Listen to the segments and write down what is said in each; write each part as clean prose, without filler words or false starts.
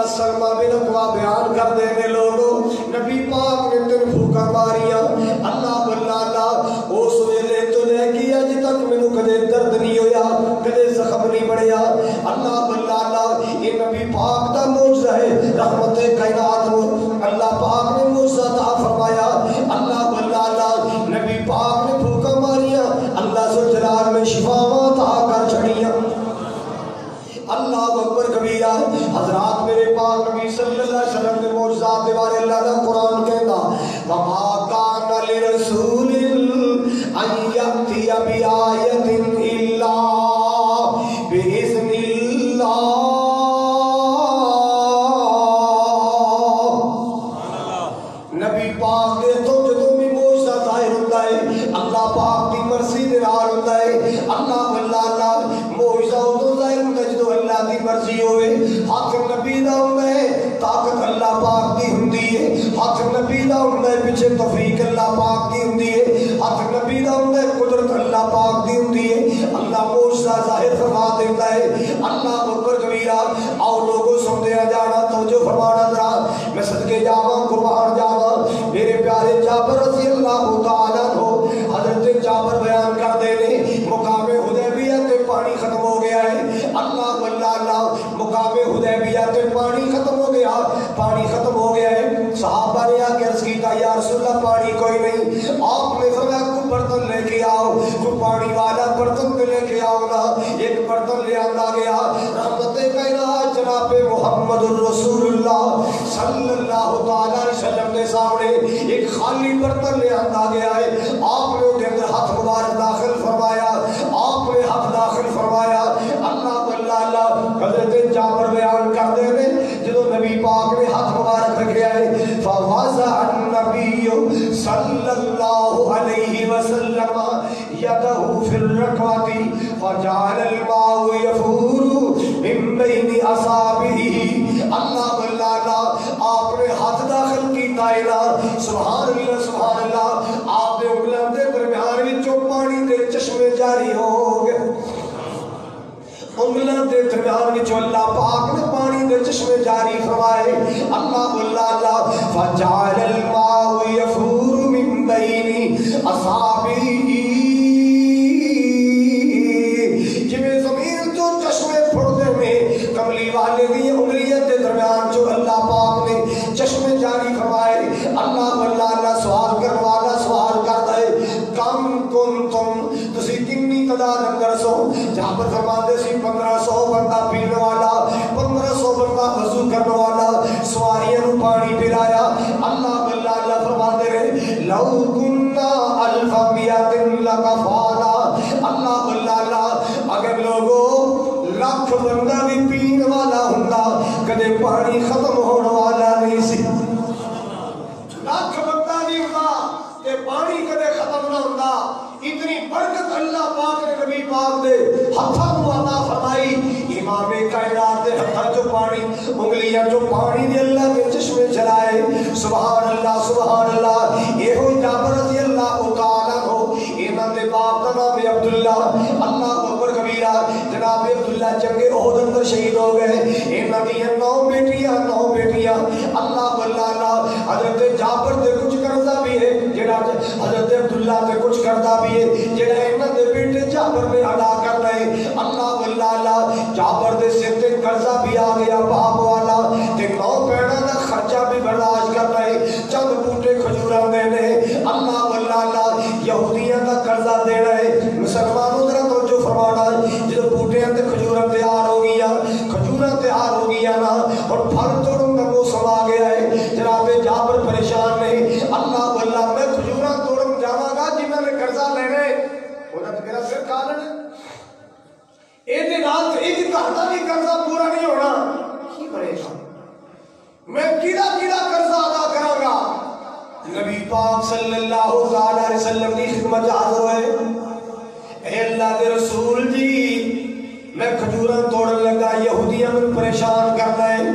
سلمہ بن aqua بیان کر دینے لوگوں نبی پاک نے تن بھوکا ماریاں اللہ اللہ او سویلے تو نے کیا جی تک میں کدے درد نہیں ہویا کدے زخم نہیں بڑھیا اللہ یہ نبی پاک دا معجزہ ہے رحمت کائنات اللہ پاک نے معجزہ عطا فرمایا اللہ نبی پاک نے بھوکا ماریاں اللہ ذوالجلال میں شفاواں عطا کر چھڑیاں اللہ اکبر کبیرہ حضرات میرے پاک نبی صلی اللہ علیہ وسلم نے معجزات بارے اللہ کا قرآن کہتا وَمَا كَانَ لِرَسُولٍ أَن يَأْتِيَ بِآيَةٍ إِلَّا بِإِذْنِ اللَّهِ نبی پاک دے تو جدوں بھی معجزہ ظاہر ہوتا ہے اللہ پاک دی مرضی دے نال ہوتا ہے اللہ معجزہ ادوں ظاہر ہوتا ہے جدوں اللہ دی مرضی ہوئے ہاتھ نبی دا ہوندا ہے طاقت اللہ پاک دی ہوندی ہے ہاتھ نبی دا ہوندا ہے پیچھے توفیق اللہ پاک دی ہوندی ہے ہاتھ نبی دا ہوندا ہے قدرت اللہ پاک دی ہوندی ہے اللہ معجزہ ظاہر فرما دیتا ہے اللہ اکبر کبیرہ آؤ لوگوں سنتے نہ جانا توجہ فرمانا ذرا میں صدقے جاواں قربان جاواں میرے پیارے جابر رضی اللہ تعالیٰ عنہ حضرت جابر بیان کر دینے مقام حدیبیہ تے پانی ختم ہو گیا ہے اللہ مقام حدیبیہ تے پانی ختم ہو گیا ہے صحابہ نے آ کے عرض کیتا یا رسول اللہ پانی کوئی نہیں آپ نے فرمایا کوئی برتن لے کے آؤ کوئی پانی والا برتن لے کے آؤ نا ایک برتن لے آندا گیا رحمت کائنات جناب محمد الرسول اللہ صلی اللہ تعالی علیہ وسلم کے سامنے ایک خالی برتن لے آندا گیا ہے آپ نے اس اندر ہاتھ مبارک داخل فرمایا آپ نے ہاتھ داخل فرمایا اللہ حضرت جابر بیان کر دے رہے جدو نبی پاک نے ہاتھ مبارک رکھیا ہے فوضع النبی صلی اللہ علیہ وسلم یدہ فی الرکوۃ فجعل الماء یفور من بین اصابعہ اللہ آپ نے ہاتھ داخل کیتا ہے نا سبحان اللہ آپ نے انگلیاں دے درمیان وچوں پانی دے چشمے جاری ہو گئے انگلیاں دے درمیان وچوں اللہ پاک نے پانی دے چشمے جاری فرمائے اللہ فجعل الماء یفور من بین اصابعہ جویں زمین تو چشمے پھڑتے میں کملی والے دی انگلیاں دے درمیان جو اللہ پاک نے چشمے جاری فرمائے اللہ سوال کرنے والا سوال کرتا ہے کم کنتم تسی کنی تعداد اندر سو جہاں پر فرماتے سی 1500 بندہ پینے والا 1500 بندہ وضو کرنے والا سواریاں نو پانی پلایا اللہ فرماتے رہے لو کننا الف میات لکفانا اللہ اگر لوگوں لاکھ بندہ بھی پینے والا ہوندا کدے پانی ختم ہونے والا نہیں سی لاکھ بندہ نہیں ہوندا کہ پانی کدے ختم نہ ہوندا اتنی برکت اللہ پاک نے نبی پاک دے ہتھاں نوں عطا فرمائی امام کائنات دے ہتھاں جو پانی انگلیاں جو پانی دے اللہ کے چشمے چلائے سبحان اللہ ایہو جابر رضی اللہ تعالیٰ عنہ انہاں دے باپ دا نام ہے عبداللہ اللہ اکبر کبیرہ جناب عبداللہ جنگ احد اندر شہید ہو گئے انہاں دی 9 بیٹیاں اللہ حضرت جابر دے کچھ قرضہ بھی ہے جڑا حضرت عبداللہ دے کچھ قرضہ بھی ہے جڑا انہاں دے بیٹے جابر نے ادا کر رہے اللہ جابر دے سر تے قرضہ بھی آ گیا باپ والا تے 9 بہناں دا خرچہ بھی برداشت کر رہے چند بوٹے کھجوراں دینے اللہ یہودیاں دا قرضہ دے رہے مسلمانوں ذرا توجہ فرمانا جدوں بوٹیاں تے کھجوراں تیار ہو گیا نا اور پھل توڑن دا موسم آ گیا ہے جناب جابر پریشان نہیں اللہ میں کھجوراں توڑن جاواں گا جنہاں نے قرضہ لینے انہاں تے میرا سر کھالنے اے دے نال ایک گھر دا بھی قرضہ پورا نہیں ہونا کی بنے گا میں کیڑا قرضہ ادا کراں گا نبی پاک صلی اللہ علیہ وسلم کی خدمت حاضر ہوئے اے اللہ کے رسول جی میں کھجوراں توڑن لگا یہودیاں میں پریشان کرنا ہے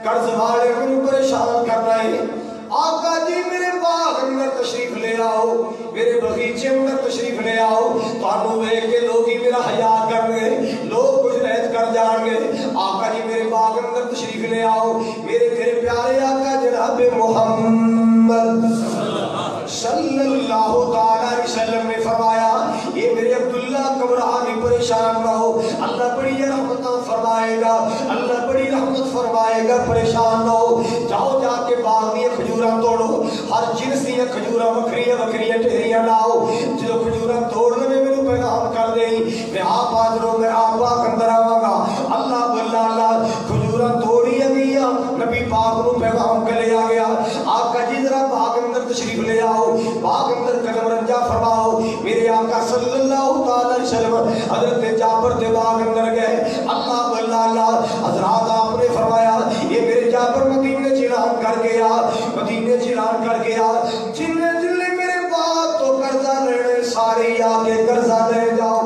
قرض والے میں پریشان کرنا ہے آقا جی میرے باغ اندر تشریف لے آؤ میرے بغیچے اندر تشریف لے آؤ تانوں ویکھ کے لوگ ہی میرا حیا کرن گے لوگ کچھ رہت کر جان گے آقا جی میرے باغ اندر تشریف لے آؤ میرے تیرے پیارے آقا جناب محمد صلی اللہ تعالیٰ علیہ وسلم نے فرمایا یہ میرے عبداللہ کمرانی پریشان نہ ہو اللہ بڑی رحمت فرمائے گا اللہ بڑی رحمت فرمائے گا پریشان نہ ہو جاؤ جا کے باغ دیا کھجورہ توڑو ہر جنس دیا کھجورہ وکریاں وکریاں ٹھہریاں لاؤ جو کھجورہ توڑنے میں میرے پیغام کر دیں میں آپ آدروں میں آپ باغ اندر آواں گا اللہ بلّہ اللہ کھجورہ توڑی گیا نبی پاک نو پیغام کر لیا گیا آقا جی ذرا باغ اندر تشریف لے آؤ باغ اندر قدم رنجا فرماؤ میرے آقا صلی اللہ تعالی وسلم حضرت جابر دے باغ اندر گئے اللہ بلّہ اللہ حضرات آپ نے فرمایا یہ میرے جابر مدینے چلان کر گیا مدینے چلان کر گیا جنہیں جنہیں میرے باغ تو قرضہ لینے سارے آگے قرضہ لے جاؤ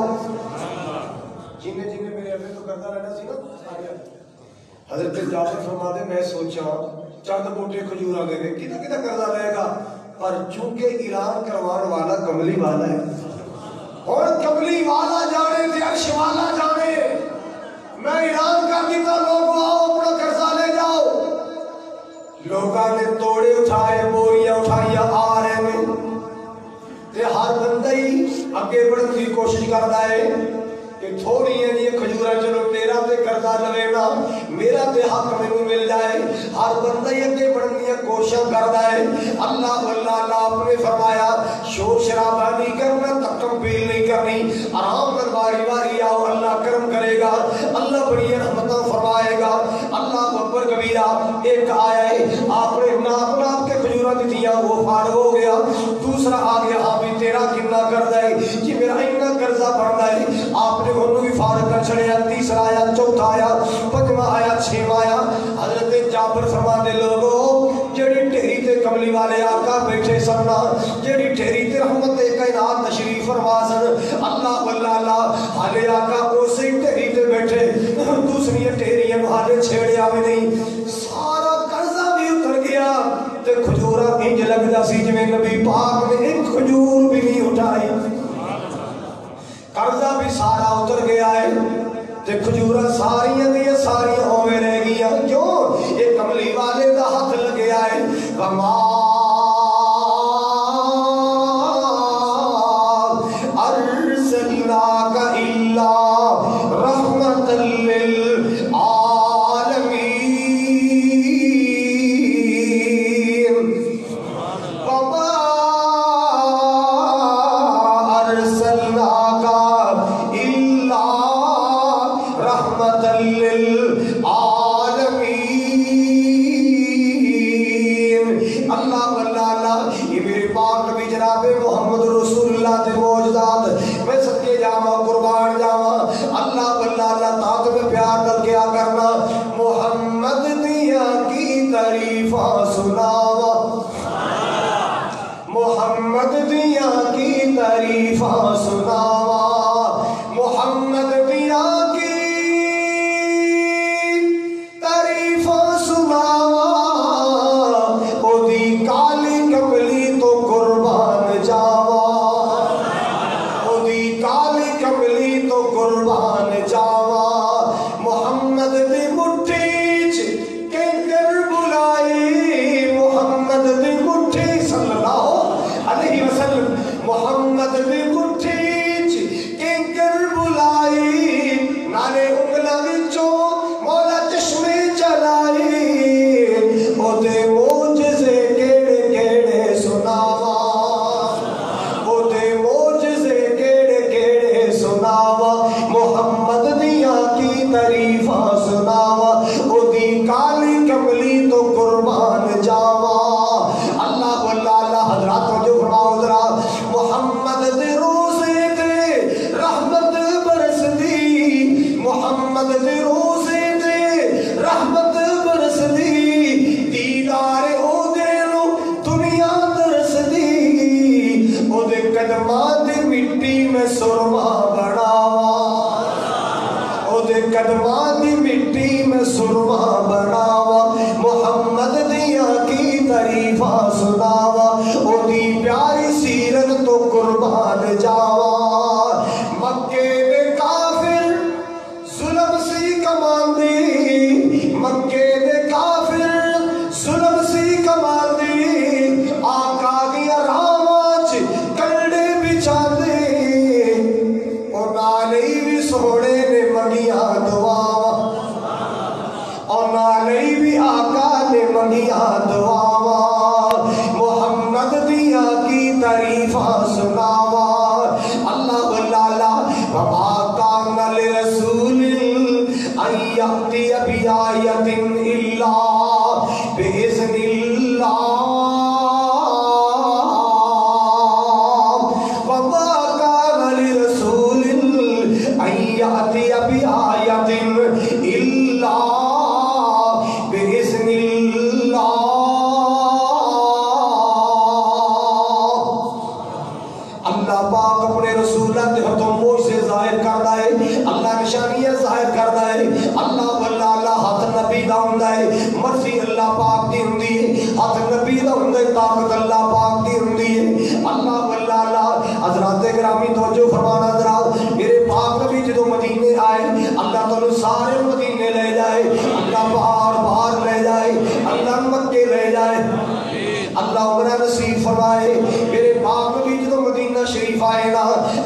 جنہیں جنہیں میرے ابھی تو قرضہ لینا سی نا حضرت جابر فرماتے میں سوچا چند بوٹے کھجورا دے دے کتا کتا قرضہ لے گا پر چونکہ اعلان کروان والا کملی والا ہے اور کملی والا جانے تے عرش والا جانے میں اعلان کر دیتا لوگوں آؤ اپنا قرضہ لے جاؤ لوگاں نے توڑے اٹھائے بوریاں اٹھائیاں آ رہے ہیں تے ہر بندہ ہی اگے بڑھنے کی کوشش کرتا ہے کہ تھوڑی ہیں یہ کھجورہ چلو تیرا تے قرضہ لوینا میرا تے حق میں مل جائے ہر بندہ یہ اگے بڑھنے کی کوشش کرتا ہے اللہ اللہ آپ نے فرمایا شور شرابہ نہیں کرنا تکم پیل نہیں کرنی آرام کر باری باری آؤ اللہ کرم کرے گا اللہ بڑی رحمتہ فرمائے گا اللہ اکبر کبیرہ ایک آیا ہے آپ نے ناپ ناپ کے کھجورہ دیا وہ فارغ ہو گیا دوسرا آ گیا ہاں بھی تیرا کتنا قرضہ ہے جی میرا اتنا قرضہ بڑھتا ہے آپ نے انہوں بھی فارغ کر چھڑے تیسرا آیا چوتھا آیا پنجواں آیا چھواں آیا حضرت جابر فرماتے لوگوں جڑی ٹھہری تے کملی والے آقا بیٹھے سننا جڑی ٹھہری تے رحمت کائنات تشریف فرما سن اللہ واللہ اللہ حالے آقا اسی ٹھہری تے بیٹھے دوسری ٹھہریاں حالے چھیڑے آوے نہیں سارا قرضہ بھی اتر گیا تے کھجورہ انج لگدا سی جویں نبی پاک نے ایک کھجور بھی نہیں اٹھائی قرضہ بھی سارا اتر گیا ہے تے کھجورہ ساریاں دیا ساریاں ہوئے رہ گیا کیوں یہ کملی والے دا ہاتھ لگیا ہے وما ارسلناک الا رحمتا للعالمین وما ارسلناک الا رحمتا للعالمین اللہ واللہ اللہ یہ میرے پاک نبی جناب محمد رسول اللہ تے موجزات میں صدقے جاواں قربان جاواں اللہ واللہ اللہ طاقت میں پیار کر کیا کرنا محمد دیا کی تعریفاں سناواں محمد دیا کی تعریفاں سناواں محمد دیا کی تعریفاں سناواں او دی کالی کملی تو قربان جاواں او دی کالی کملی تو قربان جاواں محمد دی مٹھی چ کنکر بلائی محمد دی مٹھی صلی اللہ علیہ وسلم محمد دی مٹھی چ کنکر بلائی نالے انگلا وچوں مولا چشمے چلائی او دے معجزے کیڑے کیڑے سناواں او دے معجزے کیڑے کیڑے سناواں محمد دیا کی تعریفاں سناواں او دی کالی کملی تو قربان جاواں اللہ واللہ اللہ حضرات جو فرماؤ ذرا محمد دے روزے تے رحمت برس دی محمد دے روزے تے رحمت برس دی دیدار او دے نو دنیا درس دی او دے قدماں دی مٹی میں سرما بڑھاواں او دے قدماں دی مٹی میں سرما بڑھاواں محمد دیا کی تعریفاں سناواں او دی پیاری سیرت تو قربان جاواں مکے دے کافر ظلم سی کماندی مکے إلا بإذن الله وما كان لرسول أن يأتي بآية إلا بإذن الله. اللہ پاک اپنے رسولات ہتھوں موجزے ظاہر کردا ہے، اللہ نشانیاں ظاہر کردا ہے. اللہ واللہ اللہ ہاتھ نبی دا ہوندا ہے، مرضی اللہ پاک دی ہوندی ہے، ہاتھ نبی دا ہوندا ہے، طاقت اللہ پاک دی ہوندی ہے. اللہ واللہ اللہ حضرات گرامی توجہ فرمانا ذرا. میرے پاک نبی جدو مدینے آئے اللہ تعالی سارے مدینے لے جائے، اللہ باہر باہر لے جائے، اللہ مکے لے جائے، اللہ عمرہ نصیب فرمائے. میرے پاک نبی جدو مدینہ شریف آئے نا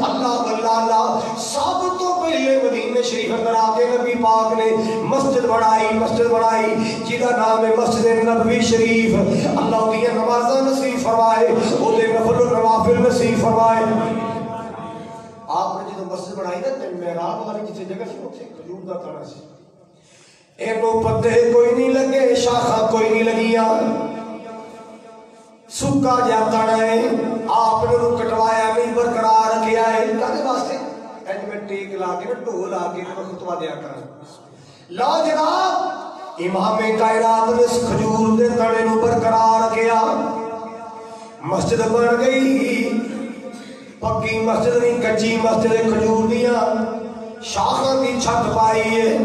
اللہ واللہ اللہ سب تو پہلے مدینہ شریف اندر آکے نبی پاک نے مسجد بڑھائی جیدہ نام ہے مسجد نبوی شریف. اللہ دیئے نمازہ نصیب فرمائے، او دے نفل و نوافل نصیب فرمائے. آپ نے جدو مسجد بڑھائی نا تے محراب والی جتنے جگہ سے اتنے کھجور دا تنا سی، اینو پتے کوئی نہیں لگے، شاخہ کوئی نہیں لگیا، سکا جاتا ہے. آپ نے انہوں کٹوایا نہیں برقرار رکھیا ہے. کہنے واسطے ایج میں ٹیک لا کے ڈھول آ کے میں خطبہ دیا کروں. لا جناب امام کائنات نے اس کھجور دے تڑے نو برقرار رکھیا، مسجد بن گئی. پکی مسجد نہیں کچی مسجد کھجور دیا شاخاں دی چھت پائی ہے.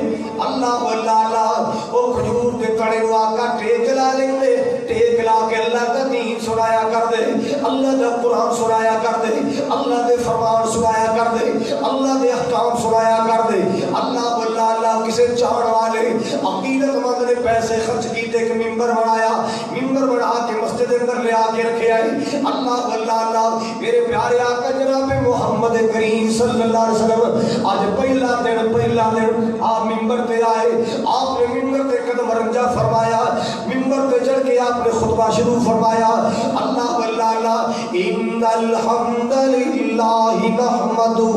اللہ واللہ اللہ وہ کھجور دے تڑے نو آقا ٹیک لا لیں دے، ٹیک لا کے اللہ کا دین سنایا کر دے، اللہ دا قرآن سنایا کر دے، اللہ دے فرمان سنایا کر دے، اللہ دے احکام سنایا کر دے. اللہ واللہ اللہ کسے چاہن والے عقیدت مند نے پیسے خرچ کیتے کہ ممبر بنایا، ممبر بنا کے مسجد اندر لے آ کے رکھے آئے. اللہ واللہ اللہ میرے پیارے آقا جناب محمد کریم صلی اللہ علیہ وسلم آج پہلا دن آپ ممبر تے آئے، آپ نے ممبر تے قدم رنجا فرمایا، ممبر تے چڑھ کے آپ نے خطبہ شروع فرمایا. اللہ واللہ اللہ ان الحمد للہ نحمدہ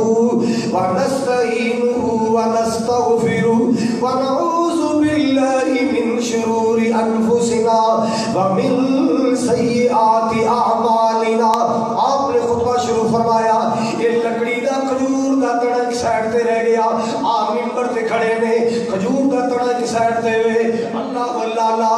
ونستعینہ ونستغفرہ ونعوذ باللہ من شرور انفسنا ومن سیئات اعمالنا. آپ نے خطبہ شروع فرمایا، یہ لکڑی دا کھجور دا تڑا ایک سائڈ تے رہ گیا، آپ ممبر تے کھڑے نے کھجور دا تڑا ایک سائڈ تے ہوئے. اللہ واللہ اللہ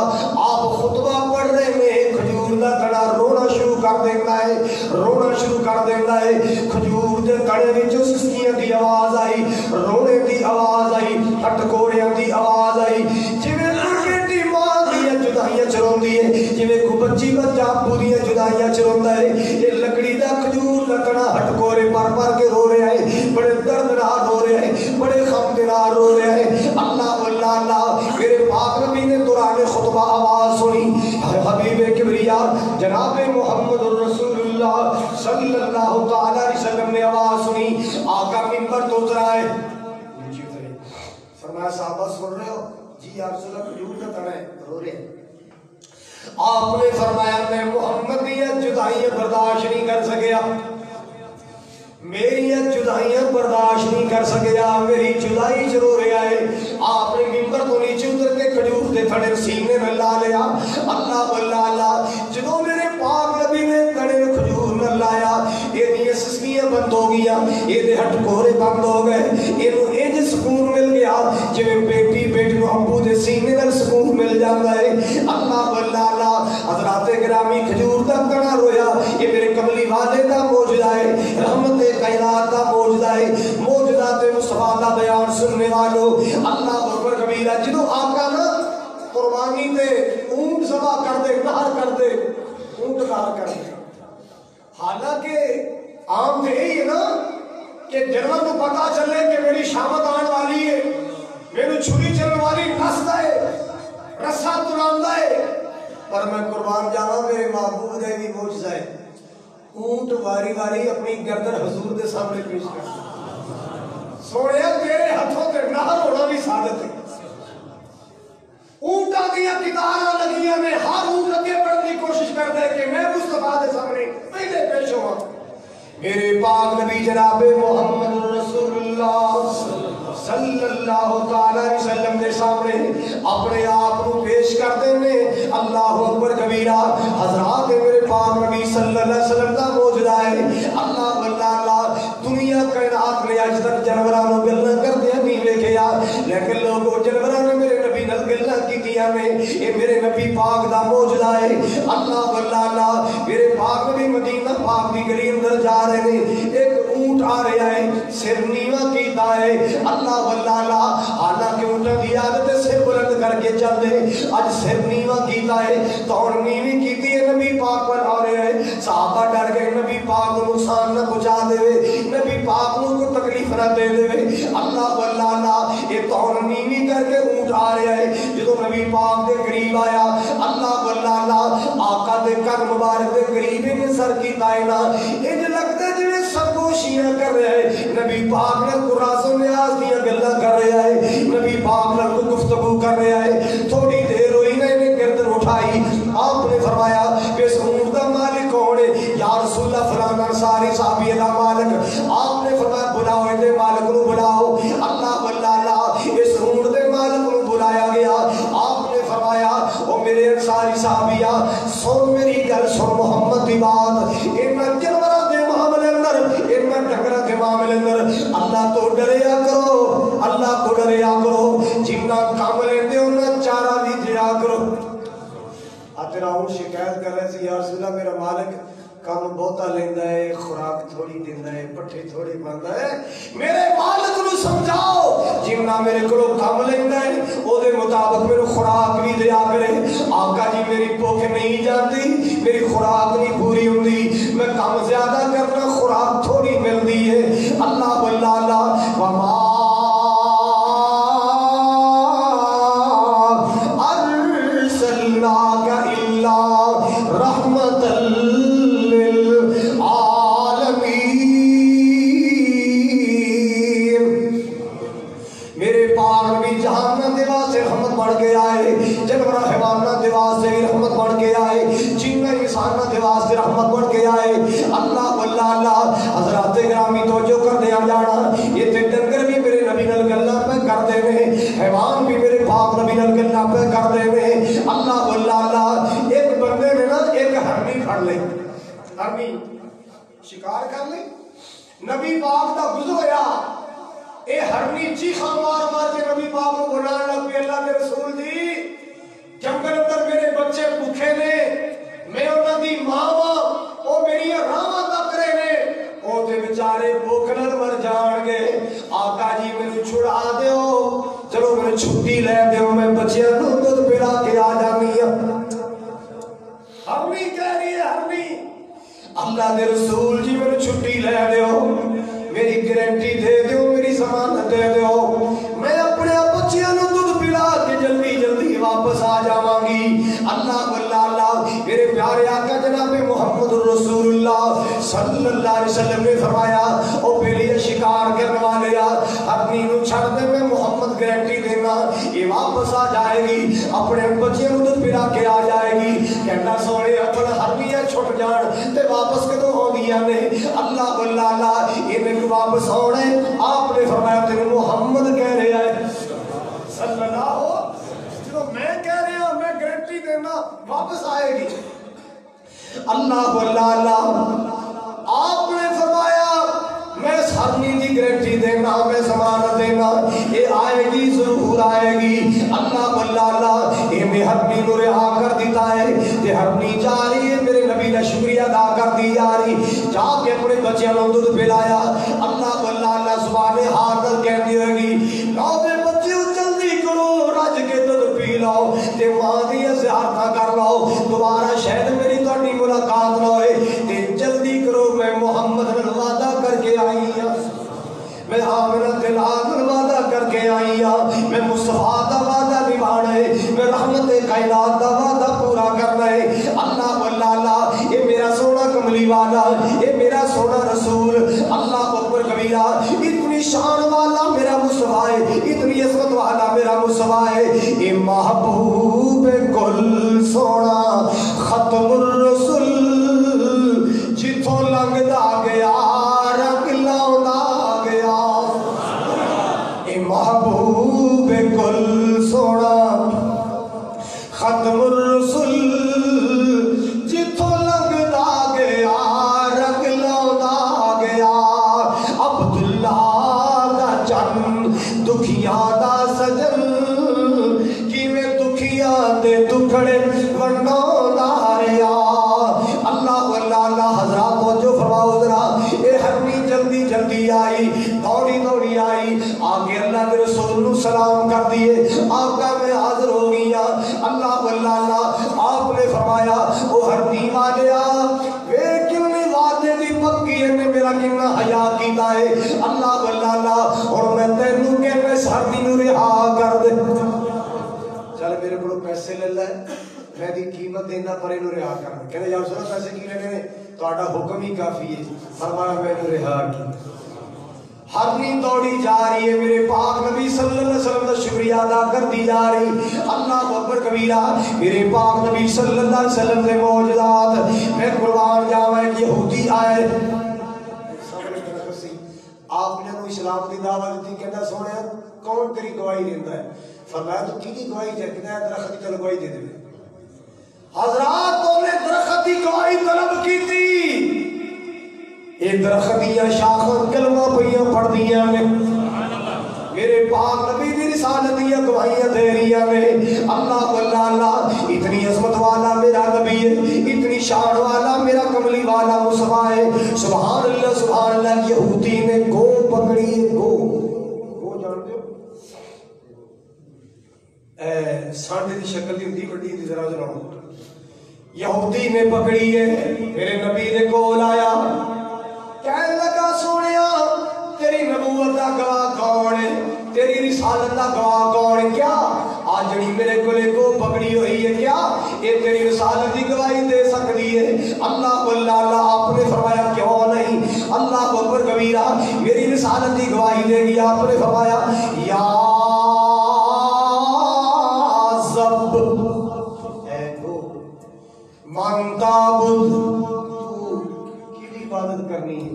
آپ خطبہ پڑھ رہے میں کھجور دا تڑا رونا شروع کر دیتا ہے، رونا شروع کر دیتا ہے. کھجور دے تڑے وچ سسکیاں دی آواز آئی، رونے دی آواز آئی، ہٹکوڑیاں دی آواز آئی. جویں بیٹی ماں دیاں جدائیاں چروندی ہے، جویں کو بچی بچہ ابو دیاں جدائیاں چروندا ہے. یہ لکڑی دا کھجور دا تڑا ہٹکوڑے پر کے رو رہے ہیں، بڑے درد نال رو رہے ہیں، بڑے غم دے نال رو رہے ہیں. اللہ واللہ اللہ میرے پاک نبی نے دوران خطبہ آواز سنی، حبیب کبریا جناب محمد رسول اللہ صلی اللہ تعالی علیہ وسلم نے آواز سنی. آقا منبر تو اترائے، فرمایا صحابہ سن رہے ہو؟ جی یا رسول اللہ کھجور کا تڑا ہے، رو رہے ہیں. آپ نے فرمایا میں محمد یہ جدائیاں برداشت نہیں کر سکیا، میری جدائیاں برداشت نہیں کر سکیا، میری جدائی چ رو رہا ہے. آپ نے ممبر تو نیچے اتر کے کھجور دے تھڑے سینے میں لا لیا. اللہ واللہ اللہ جدو میرے پاک نبی نے تھڑے کھجور میں لایا، یہ دیئے سسکیاں بند ہو گیا، یہ دے ہٹ کورے بند ہو گئے، یہ انج سکون مل گیا جو بیٹی بیٹی کو ابو دے سینے میں سکون مل جاتا ہے. اللہ واللہ اللہ حضرات گرامی کھجور دا تڑا رویا، یہ میرے کملی والے دا موجودہ ہے، رحمت کائنات دا موجودہ ہے. موجودات مصطفیٰ دا بیان سننے والو اللہ اکبر کبیرہ. جنہوں آقا نا قربانی دے اونٹ ذبح کر دے، نہر کر دے، اونٹ نہر کر دے. حالانکہ عام تو یہی ہے نا کہ جنوب کو پتا چلے کہ میری شامت آن والی ہے، میری چھری چلنے والی نستا ہے، رسا تراندا ہے، پر میں قربان جانا میرے محبوب دے بھی موجزہ ہے. اونٹ واری واری اپنی گردن حضور دے سامنے پیش کر سوڑیا تیرے ہتھوں تے نہر ہونا بھی سعادت ہے. اونٹا دیا کتارہ لگیاں میں ہر اونٹ اگے بڑھنے کی کوشش کرتا ہے کہ میں مصطفیٰ دے سامنے پہلے پیش ہوا. میرے پاک نبی جناب محمد رسول اللہ صلی اللہ علیہ وسلم کے سامنے اپنے آپ کو پیش کرتے ہیں. اللہ اکبر کبیرہ. حضرات میرے پاک نبی صلی اللہ علیہ وسلم کا موجودہ ہے. اللہ دنیا کائنات میں اج تک جانوراں نوں گلاں کردیاں نہیں ویکھیا، لیکن لوگوں جانوراں نے میرے نبی نال گلاں کیتیاں نے. اے میرے نبی پاک دا موجودہ ہے. اللہ میرے پاک نبی مدینہ پاک دی گلی اندر جا رہے ہیں. ایک اونٹ آ رہا ہے، سر نیواں کیتا ہے. اللہ حالانکہ اونٹاں دی عادت ہے سر بلند کر کے چلدے، اج سر نیواں کیتا ہے، توڑ نیوی کیتی ہے. نبی پاک پر آ رہے ہیں. صحابہ ڈر گئے نبی پاک کو نقصان نہ پہنچا دے، نبی پاک کو کوئی تکلیف نہ دے دے. اللہ یہ توڑ نیوی کر کے اونٹ آ رہا ہے. جدو نبی پاک دے قریب آیا، اللہ آقا دے کن مبارک دے قریب نے سر کی تائنا انج لگتا ہے جویں سرگوشیاں کر رہا ہے. نبی پاک نے قراص و نیاز دیا گلاں کر رہا ہے، نبی پاک نے کو گفتگو کر رہا ہے. تھوڑی دیر ہوئی نا انہیں گردن اٹھائی. آپ نے فرمایا کہ اس اونٹ دا مالک کون ہے؟ یا رسول اللہ فلان انصاری صحابی دا مالک. آپ نے فرمایا بلاؤ اندے مالک کو بلاؤ. اللہ اس اونٹ دے مالک کو بلایا گیا. آپ نے فرمایا او میرے انصاری صحابیہ سن میری گل سن محمد دی بات. انہاں جانوراں دے معاملے اندر انہاں ڈنگراں دے معاملے اندر اللہ تو ڈریا کرو، اللہ کو ڈریا کرو. جنہ کام لیندے انہاں چارہ بھی دیا کرو. تیرا ہوں شکایت کر رہے سی یا رسول اللہ میرا مالک کام بہتا لیندہ ہے، خوراک تھوڑی دیندہ ہے، پٹھے تھوڑی باندھا ہے. میرے مالک نو سمجھاؤ جنہ میرے کو کام لیندہ ہے او دے مطابق میرے خوراک بھی دیا کرے. آقا جی میری بھوک نہیں جاتی، میری خوراک نہیں پوری ہوندی، میں کام زیادہ کرنا خوراک تھوڑی ملتی ہے. اللہ وما رحمت للعالمین. میرے پاک نبی جہان دے واسطے رحمت بن کے آئے، جانور حیوانات دے واسطے بھی رحمت بن کے آئے، جن انسان دے واسطے رحمت بن کے آئے. اللہ حضرات گرامی توجہ کر دیا جانا. یہ تے ڈنگر بھی میرے نبی نال گلاں پہ کردے نے، حیوان بھی میرے پاک نبی نال گلاں پہ کردے نے. اللہ ایک بندے نے نا ایک ہرنی پھڑ لئی، ہرنی شکار کر لئی. نبی پاک دا گزر ہویا، اے ہرنی چیخاں مار مار کے نبی پاک کو بلان لگ پئی اللہ کے رسول جی جنگل اندر میرے بچے بھوکے نے، میں انہاں دی ماں وا، او میری راواں تک رہے نے، او تے بیچارے بھوک نال مر جان گے. آقا جی مینوں چھڑا دیو، چلو مینوں چھٹی لے دیو، میں بچیاں نوں دودھ پلا کے آ جانی ہاں. ہرنی کہہ رہی ہے ہرنی اللہ دے رسول جی مینوں چھٹی لے دیو، میری گارنٹی دے دیو، میری ضمانت دے دیو، میں اپنے بچیاں نوں دودھ پلا کے جلدی جلدی واپس آ جاواں گی. اللہ میرے پیارے آقا جناب محمد رسول اللہ صلی اللہ علیہ وسلم نے فرمایا او پہلے شکار کرنے والے ہرنی نوں چھڑ دے، میں محمد گارنٹی دینا یہ واپس آ جائے گی، اپنے بچیاں نوں دودھ پلا کے آ جائے گی. کہنا سونے اپنا ہرنیاں چھٹ جان تے واپس کدوں ہوندیاں نے. اللہ یہ میرے واپس ہونے. آپ نے فرمایا تیرے محمد کہہ رہے ہیں صلی اللہ، جو میں کہہ رہا ہوں میں گارنٹی دینا واپس آئے گی. اللہ آپ نے فرمایا میں ہرنی کی گارنٹی دینا، میں ضمانت دینا یہ آئے گی، ضرور آئے گی. اللہ یہ میں ہرنی نو رہا کر دیتا ہے، یہ ہرنی جا رہی ہے میرے نبی کا شکریہ ادا کر دی جا رہی، جا کے اپنے بچیاں نوں دودھ پلایا. اللہ زبان حال نال کہندی ہوئے گی لو دے بچیو جلدی کرو، رج کے دودھ پی لو تے ماں دی زیارت کر لو، دوبارہ شاید میری تہاڈی ملاقات نہ ہوئے تے جلدی کرو، میں محمد نال وعدہ کر کے آئی ہاں، میں آمنہ دلال وعدہ کر کے آئی ہاں، میں مصطفیٰ دا وعدہ نبھانا ہے، میں رحمت کائنات دا وعدہ پورا کرنا ہے. اللہ یہ میرا سونا کملی والا، یہ میرا سونا رسول، اللہ اکبر کبیرہ، اتنی شان والا میرا مصطفیٰ ہے، اتنی عظمت والا میرا مصطفیٰ ہے. یہ محبوب کل سونا ختم الرسول جتوں لنگدا گیا رنگ لاؤندا گیا. دے ٹکڑے ونڈودا رہیا اللہ اللہ حضرات توجہ فرماؤ ذرا اے ہرنی جلدی جلدی آئی دوڑی دوڑی آئی آگے اللہ کے رسول نو سلام کر دیے آقا میں حاضر ہو گیا اللہ اللہ آپ نے فرمایا او ہرنی والیا وے کتنی وعدے دی پکی نے میرا کتنا حیا کیتا ہے اللہ اللہ اور میں تینوں کہ میں ہرنی نو رہا کر دے چل میرے کو پیسے لے لے میں دی قیمت دینا پر انہوں رہا کرنا کہنے یا رسول اللہ پیسے کی لینے تو آٹا حکم ہی کافی ہے فرمایا میں انہوں رہا کی ہرنی دوڑی جا رہی ہے میرے پاک نبی صلی اللہ علیہ وسلم کا شکریہ ادا کر دی جا رہی اللہ اکبر کبیرہ میرے پاک نبی صلی اللہ علیہ وسلم کے معجزات میں قربان جاؤں ایک یہودی آئے آپ نے انہوں اسلام کی دعوت دی کہنا سونے کون تیری گواہی دیتا ہے فرمایا تو کی گواہی دے کہنا ہے درخت کی گواہی دے دے حضرات تو نے درخت کی گواہی طلب کی تھی یہ درختیاں شاخوں کلمہ پہیاں پڑھ دیا نے میرے پاک نبی دی رسالتیاں گواہیاں دے رہی ہیں اللہ اللہ اتنی عظمت والا میرا نبی ہے اتنی شان والا میرا کملی والا مصطفیٰ ہے سبحان اللہ یہودی نے گو پکڑی ہے گو جانتے ہو سانڈے دی شکل دی ہوندی بڑی دی ذرا ذرا یہودی نے پکڑی ہے میرے نبی دے کول آیا کہنے لگا سونیا تیری نبوت دا گواہ کون ہے تیری رسالت دا گواہ کون ہے کیا آج جڑی میرے کولے کو پکڑی ہوئی ہے کیا یہ تیری رسالت دی گواہی دے سکتی ہے اللہ آپ نے فرمایا کیوں نہیں اللہ اکبر کبیرہ میری رسالت دی گواہی دے گی آپ نے فرمایا یا زب اے گو من تعبد کی عبادت کرنی ہے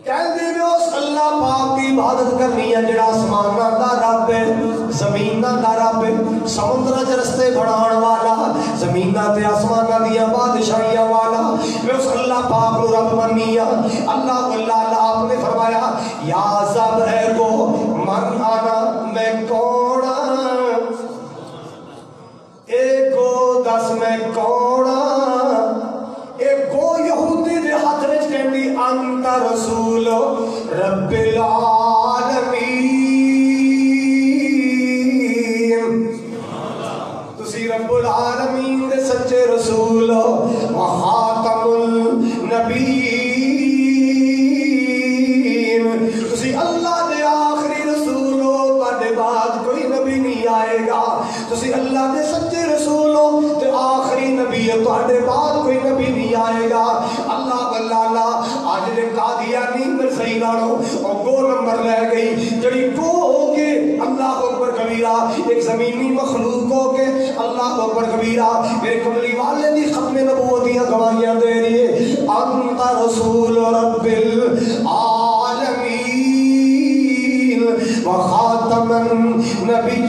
کہندے میں اس اللہ پاک کی عبادت کرنی ہے جڑا آسماناں دا رب ہے زمیناں دا رب ہے سمندراں دے رستے بنان والا زمیناں تے آسماناں دیاں بادشاہیاں والا میں اس اللہ پاک نو رب مننی ہاں اللہ آپ نے فرمایا یا زب ہے کو من آنا میں کون اے کو دس میں کون ایک گو یہودی دے ہاتھ وچ کہندی انت رسول رب العالمین تسی رب العالمین دے سچے رسول و خاتم النبیین تسی اللہ دے آخری رسول ہو تواڈے بعد کوئی نبی نہیں آئے گا تسی اللہ دے سچے رسول ہو تے آخری نبی ہے تواڈے بعد کوئی نبی نہیں آئے گا اللہ آج دے قادیانی میں صحیح لانو اور گو نمبر لے گئی جڑی گو ہو کے اللہ اکبر کبیرہ ایک زمینی مخلوق ہو کے اللہ اکبر کبیرہ میرے کملی والے دی ختم نبوتیاں گواہیاں دے رہی ہے انت رسول رب العالمین و خاتم النبیین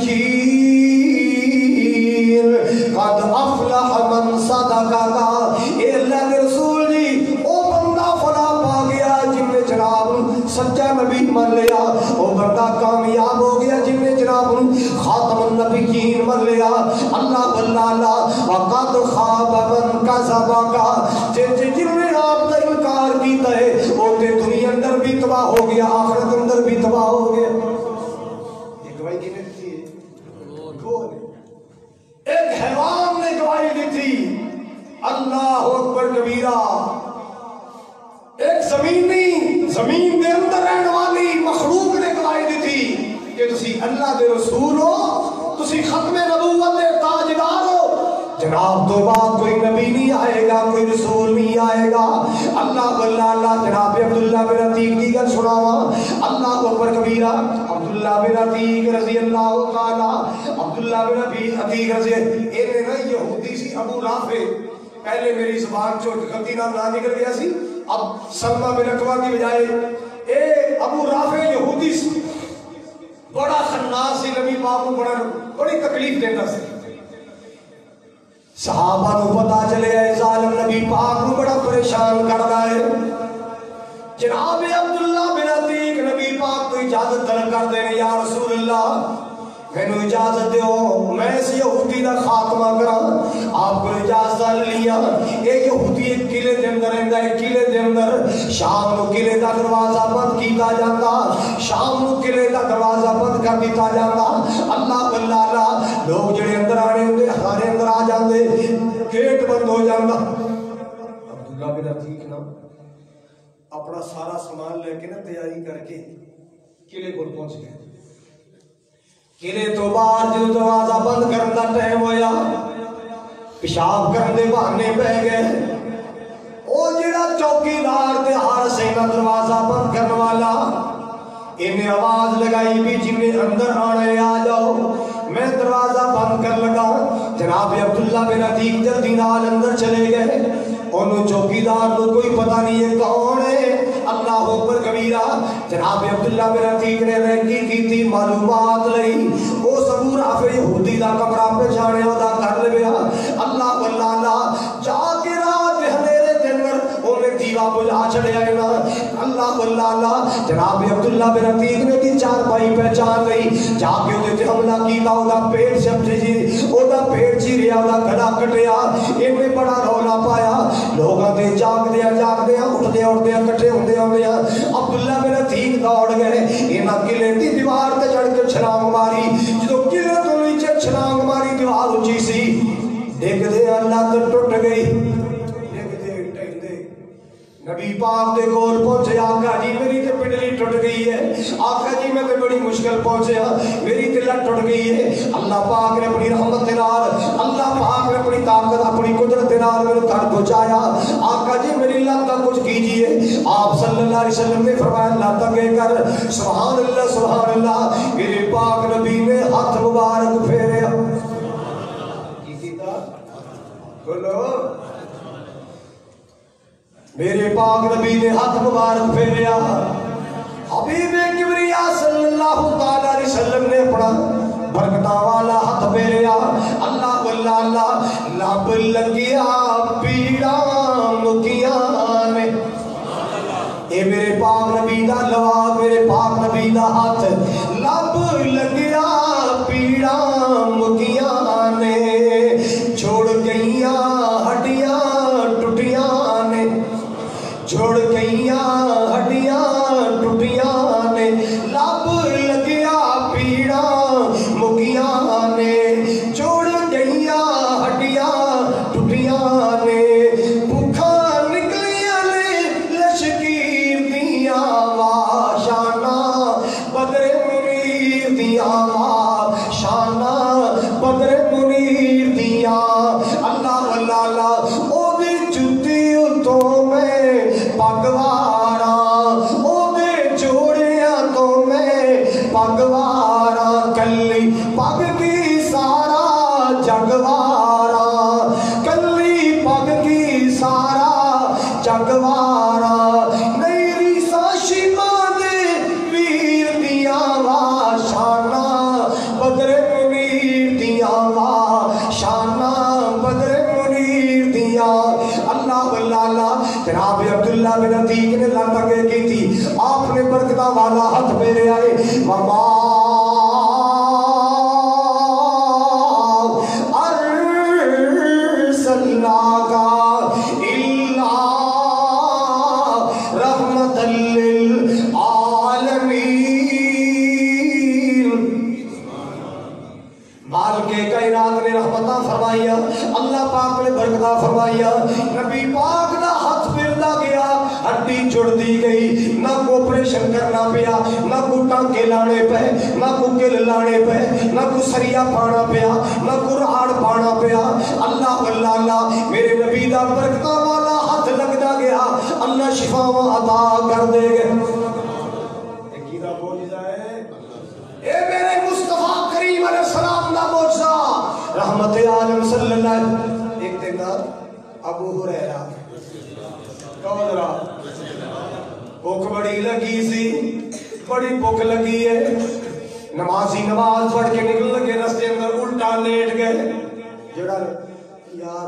قد افلح من صدقہ اے اللہ کے رسول جی او بندہ فلاح پا گیا جن نے جناب سچا نبی من لیا او بندہ کامیاب ہو گیا جن نے جناب خاتم النبیین من لیا اللہ وقد خواب من کذب کا جن نے آپ کا انکار کیتا ہے وہ تے دنیا اندر بھی تباہ ہو گیا آخرت اندر بھی تباہ ہو گیا یہ گواہی کنے دیتی ہے گو نے ایک حیوان نے گواہی دی تھی اللہ اکبر کبیرہ ایک زمین دے اندر رہنے والی مخلوق نے گواہی دی تھی کہ تسی اللہ دے رسول ہو تسی ختم نبوت دے تاجدار ہو جناب تو بعد کوئی نبی نہیں آئے گا کوئی رسول نہیں آئے گا اللہ جناب عبداللہ بن عتیق کی گل سناوا اللہ اکبر کبیرہ عبداللہ بن عتیق رضی اللہ تعالی عبداللہ بن عتیق رضی انہیں نا یہودی سی ابو رافع پہلے میری زبان چو غلطی نام نہ نکل گیا سی اب سلمہ بن اکوا کی بجائے اے ابو رافع یہودی سی بڑا خناس سی نبی پاک کو بڑی تکلیف دیتا سی صحابہ نو پتا چلے اے ظالم نبی پاک نو بڑا پریشان کردا ہے جناب عبداللہ بن عتیق نبی پاک کو اجازت طلب کر دے یا رسول اللہ مینو اجازت دیو میں اس یہودی دا خاتمہ کرا. آپ کو اجازت لیا. ایک یہودی ایک قلعے دے اندر رہندا ہے. قلعے دے اندر شام نو قلعے دا دروازہ بند کیتا جاندا. شام نو قلعے دا دروازہ بند کر دیتا جاندا. اللہ اللہ لوگ جڑے اندر آنے ہوندے سارے اندر آ جاندے. گیٹ بند ہو جاندا. عبداللہ بن عتیق نا اپنا سارا سامان لے کے نا تیاری کر کے قلعے کو پہنچ گئے. قلعے تو باہر جدوں دروازہ بند کرن دا ٹائم ہویا پیشاب کرن دے بہانے پہ گئے. او جڑا چوکیدار تے حارس ہے نا دروازہ بند کرن والا انہیں آواز لگائی بھی جنہیں اندر آنے آ جاؤ میں دروازہ بند کر لگا. جناب عبداللہ بن عتیق جلدی نال اندر چلے گئے. انہوں چوکیدار کو کوئی پتہ نہیں ہے کون ہے. اللہ اکبر کبیرہ. جناب عبداللہ بن عتیق نے ریکی کی تھی معلومات لئی. وہ ضرور آفے یہودی دا کمرہ پہ جانے ہوتا کر لیا. اللہ اللہ جا کے رات ہنیرے جنر انہیں دیوا بجھا چھڑے آئے نا. اللہ اللہ جناب عبداللہ بن عتیق نے کی چار بھائی پہچان لئی. جا کے انہیں حملہ کیتا ہوتا پیٹ سمجھے جی اوہ پیٹ چی ریا ہوتا گھڑا کٹیا. انہیں بڑا رولا پایا. لوگاں دے جاگ دیا اٹھ دیا کٹھے ہوندے عبداللہ بن عتیق دوڑ گئے. انہاں قلعے دی دیوار تے چڑھ کے چھلانگ ماری. جدوں قلعے تو نیچے چھلانگ ماری دیوار اونچی سی ڈگ دے اللہ تے ٹوٹ گئی. نبی پاک دے کول پہنچے. آقا جی میری تے پنڈلی ٹوٹ گئی ہے. آقا جی میں تے بڑی مشکل پہنچے میری تے لٹ ٹوٹ گئی ہے. اللہ پاک نے اپنی رحمت دے نال اللہ پاک نے اپنی طاقت اپنی قدرت دے نال میرے گھر پہنچایا. آقا جی میری لت کا کچھ کیجئے. آپ صلی اللہ علیہ وسلم نے فرمایا لت اگے کر. سبحان اللہ سبحان اللہ. میرے پاک نبی نے ہاتھ مبارک پھیریا. کی کیتا بولو. میرے پاک نبی نے ہاتھ مبارک پھیریا. حبیب کبریا صلی اللہ تعالی علیہ وسلم نے اپنا برکتاں والا ہاتھ پھیریا. اللہ اللہ لب لگیا پیڑاں مکیاں نے. اے میرے پاک نبی دا لوا میرے پاک نبی دا ہاتھ لب لگیا پیڑاں مکیاں نے. چھوڑ گئیاں ہڈیاں ٹوٹیاں نے. چھوڑ گئیاں ہڈیاں ٹوٹیاں نے. لب لگیا پیڑاں مکیاں نے. چھوڑ گئیاں ہڈیاں ٹوٹیاں نے. بھوکھا نکلیاں نے لشکیر دیاں وا شانہ بدر منیر دیاں وا شانہ بدر منیر دیاں. اللہ اللہ او دی جُتی تو میں پگوارا او دے جوڑیاں تو میں پگوارا. کلی پگ کی سارا جگوارا. کلی پگ کی سارا جگوارا. نیری ساشیما دے ویر دیاں وا شانہ بدر منیر دیاں وا شانہ بدر منیر دیاں. اللہ اللہ جناب عبداللہ بن عتیق نے لت اگے کی تھی. آپ نے برکتاں والا ہاتھ میرے آئے. وما ارسلناک الا رحمۃ للعالمین. مالک کائنات نے رحمتاں فرمائیا. اللہ پاک نے برکتاں فرمائیا. نبی پاک دا ہاتھ پھردا گیا ہڈی جڑتی گئی. نہ کو آپریشن کرنا پیا نہ کو ٹانکے لانے پہ نہ کو کل لانے پہ نہ کو سریا پانا پیا نہ کو راڑ پانا پیا. اللہ اللہ میرے نبی دا برکتاں والا ہاتھ لگدا گیا. اللہ شفاواں عطا کر دے گئے. ایک دا معجزہ ہے اے میرے مصطفیٰ کریم علیہ السلام دا معجزہ رحمت عالم صلی اللہ علیہ وسلم. ایک دن ابو ہریرہ کون رہا بھوک بڑی لگی سی. بڑی بھوک لگی ہے. نمازی نماز پڑھ کے نکل لگے رستے اندر الٹا لیٹ گئے. جڑا یار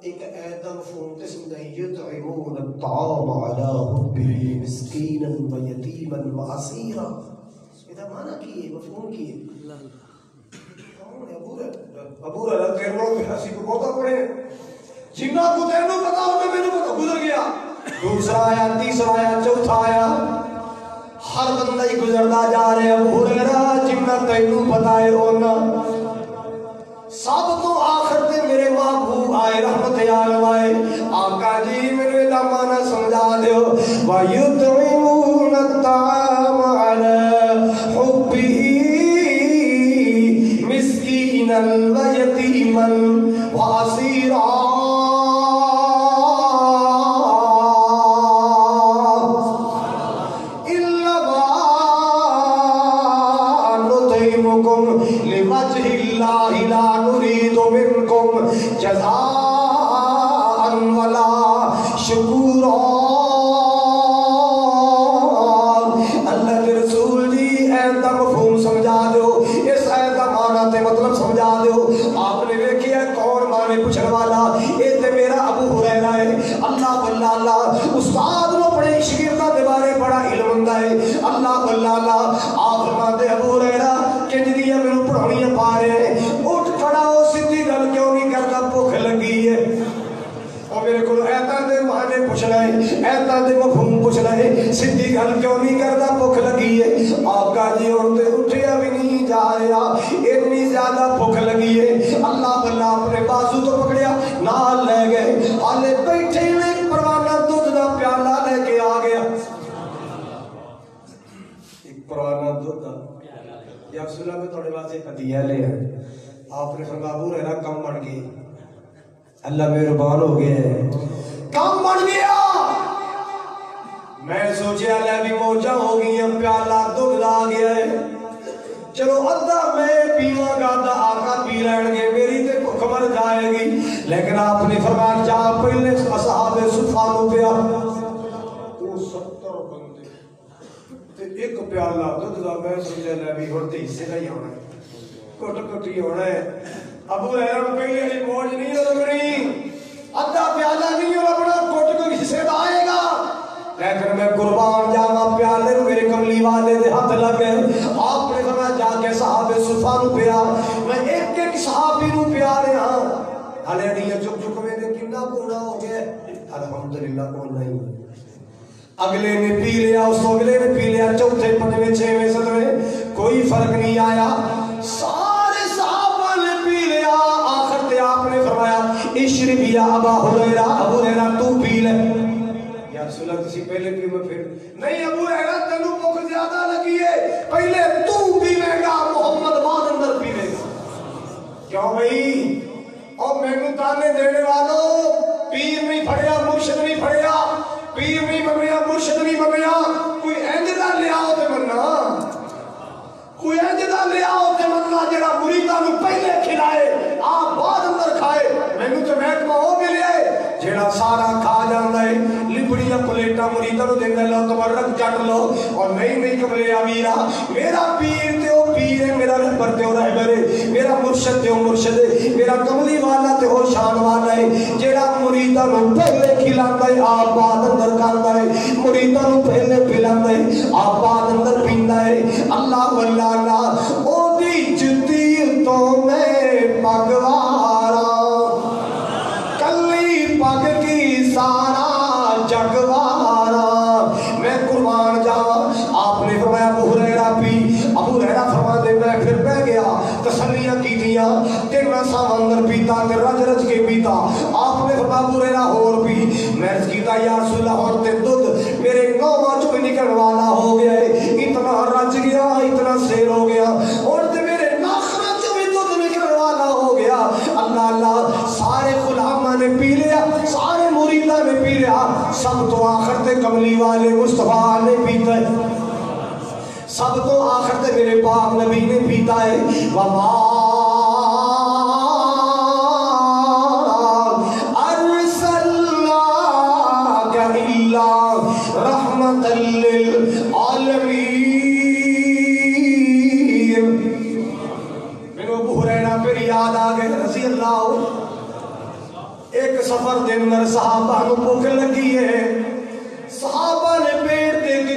ایک ایت مفہوم تے سمجھائی یطعمون الطعام علی حبہ مسکینا و یتیما و اسیرا. یہ معنی کی ہے مفہوم کی ہے. ابو ہریرہ تیرے نال ہسی کو بہت پڑھے جنہ کو تینوں پتا ہونا مینوں پتا گزر گیا دوسرا آیا تیسرا آیا چوتھا آیا ہر بندہ ہی گزرتا جا رہے ابو ہریرہ جنہ تینوں پتا ہے ہونا سب تو آخر تے میرے محبوب آئے رحمت عالم آئے آقا جی میرے دا مانا سمجھا دیو وَيُطْعِمُونَ الطَّعَامَ عَلَى حُبِّهِ مِسْكِينًا وَيَتِيمًا وَأَسِيرًا لِوَجْهِ اللَّهِ لَا نُرِيدُ مِنْكُمْ جَزَاءً وَلَا شُكُورًا اللہ کے رسول جی ایت دا مفہوم سمجھا دو اس ایت دا معنی تے مطلب سمجھا دو آپ نے دیکھیا کون معنی پوچھنے والا یہ تے میرا ابو ہریرہ ہے اللہ واللہ اللہ استاد نو پڑھے شاگرداں دے بارے بڑا علم ہوندا ہے اللہ واللہ اللہ آپ فرماتے ابو ہریرہ کہ جڑیاں مینوں پڑھاونیاں پا رہے ہیں اٹھ کھڑا ہو سیدھی گل کیوں نہیں کردا بھوک لگی ہے اور میرے کو ایتاں دے معنی پوچھنا ہے ایتاں دے مفہوم پوچھنا ہے سیدھی گل کیوں نہیں کردا بھوک لگی ہے آقا جی ہن تے اٹھیا بھی نہیں جا رہا اتنی زیادہ بھوک لگی ہے اللہ واللہ اپنے بازو تو پکڑیا نال لے گئے ہالے بیٹھے میں پروانہ دودھ دا پیالہ لے کے آ گیا ایک پروانہ دودھ دا یا رسول اللہ میں تھوڑے واسطے ہدیہ لے آئے آپ نے فرمایا ابو ہریرہ کم بن گئی اللہ مہربان ہو گیا ہے کم بن گیا میں سوچیا لے بھی موجہ ہو گئی ہیں پیالہ دودھ آ گیا ہے چلو ادھا میں پیواں گا دا آقا پی لین گے میری تے بھوک مر جائے گی لیکن آپ نے فرمایا جا پہلے اصحاب صفا نو پیا وہ 70 بندے تے ایک پیالہ دودھ دا میں سوچیا لے بھی ہن تے حصے دا ہی ہونا ہے کٹ کٹی ہونا ہے ابو ہریرہ پہلے والی موج نہیں لگنی ادھا پیالہ نہیں لبنا کٹ کو حصے دا آئے گا لیکن میں قربان جاواں پیالے میرے کملی والے دے ہاتھ لگے آپ نے فرمایا جا کے صحابہ صفا نو پیا میں ایک ایک صحابی نو پیا رہا ہلے نہیں چک چک میں نے کتنا پونا ہو گیا الحمدللہ کون نہیں اگلے نے پی لیا اس اگلے نے پی لیا چوتھے پنجویں چھویں ستویں کوئی فرق نہیں آیا سارے صحابہ نے پی لیا آخر تے آپ نے فرمایا اشرب یا ابا ہریرہ ابو ہریرہ تو پی لے یا رسول اللہ کسی پہلے پی میں پھر نہیں ابو ہریرہ تینوں بھوک زیادہ لگی ہے پہلے تو پیوے گا محمد بعد اندر پی لے گا کیوں بھائی اور مینوں تانے دینے والوں پیر نہیں پھڑیا مرشد نہیں پھڑیا پیر نہیں بنیا مرشد نہیں بنیا کوئی انجدہ لے آؤ تے مننا کوئی انجدہ لے آؤ تے مننا جڑا مریداں نو پہلے کھلائے آپ بعد اندر کھائے مینوں تے محکمہ ہو بھی لے جڑا سارا کھا جاندا ہے لبڑیاں پلیٹاں مریداں نو دیندا لو تبرک چٹ لو اور نہیں قبلے امیرا میرا پیر تے او پیر ہے میرا رہبر تے او رہبر ہے میرا مرشد تے او مرشد ہے میرا کملی والا تے او شان والا ہے جڑا مریداں نو پہلے کھلاندا ہے آپ بعد اندر کھاندا ہے مریداں نو پہلے پلاندا ہے آپ بعد اندر پیندا ہے اللہ واللہ اللہ او دی جتی تو میں پگوارا کلی پگ کی سارا جگوارا میں قربان جاواں آپ نے فرمایا ابو ہریرہ پی ابو ہریرہ فرما دے میں پھر بہ گیا تسلیاں کی دیا تے میں سمندر پیتا تے رج رج کے پیتا آپ نے فرمایا ابو ہریرہ اور پی میں عرض کیتا یا رسول اللہ اور تے دودھ میرے گاواں چوں نکلن والا ہو گیا ہے اتنا رج گیا اتنا سیر ہو گیا اور تے میرے ناخناں چوں بھی دودھ نکلن والا ہو گیا اللہ اللہ سارے غلاماں نے پی لیا سارے مریداں نے پی لیا سب تو آخر تے کملی والے مصطفیٰ نے پیتا ہے سب تو آخر تے میرے پاک نبی نے پیتا ہے وما ارسلناک الا رحمۃ للعالمین میرے ابو ہریرہ پھر یاد آ گئے رضی اللہ ایک سفر دے اندر صحابہ نو بھوک لگی ہے صحابہ نے پیٹ دے کے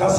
10